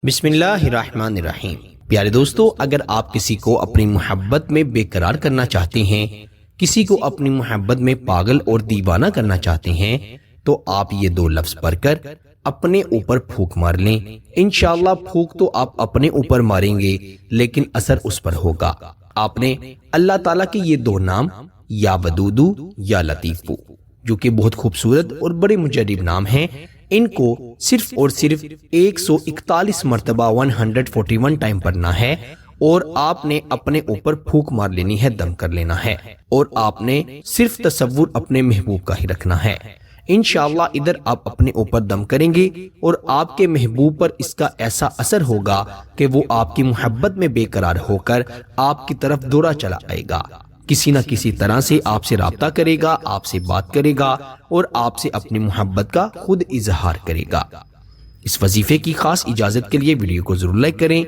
بسم اللہ الرحمن الرحیم۔ پیارے دوستو، اگر آپ کسی کو اپنی محبت میں بے قرار کرنا چاہتے ہیں، کسی کو اپنی محبت میں پاگل اور دیوانہ کرنا چاہتے ہیں، تو آپ یہ دو لفظ پڑھ کر اپنے اوپر پھونک مار لیں۔ انشاءاللہ پھونک تو آپ اپنے اوپر ماریں گے، لیکن اثر اس پر ہوگا۔ آپ نے اللہ تعالیٰ کے یہ دو نام، یا ودودو یا لطیفو، جو کہ بہت خوبصورت اور بڑے مجرب نام ہیں، ان کو صرف اور صرف 141 مرتبہ 141 ٹائم پڑھنا ہے، اور آپ نے اپنے اوپر پھونک مار لینی ہے، دم کر لینا ہے، اور آپ نے صرف تصور اپنے محبوب کا ہی رکھنا ہے۔ انشاءاللہ ادھر آپ اپنے اوپر دم کریں گے اور آپ کے محبوب پر اس کا ایسا اثر ہوگا کہ وہ آپ کی محبت میں بے قرار ہو کر آپ کی طرف دوڑا چلا آئے گا، کسی نہ کسی طرح سے آپ سے رابطہ کرے گا، آپ سے بات کرے گا، اور آپ سے اپنی محبت کا خود اظہار کرے گا۔ اس وظیفے کی خاص اجازت کے لیے ویڈیو کو ضرور لائک کریں۔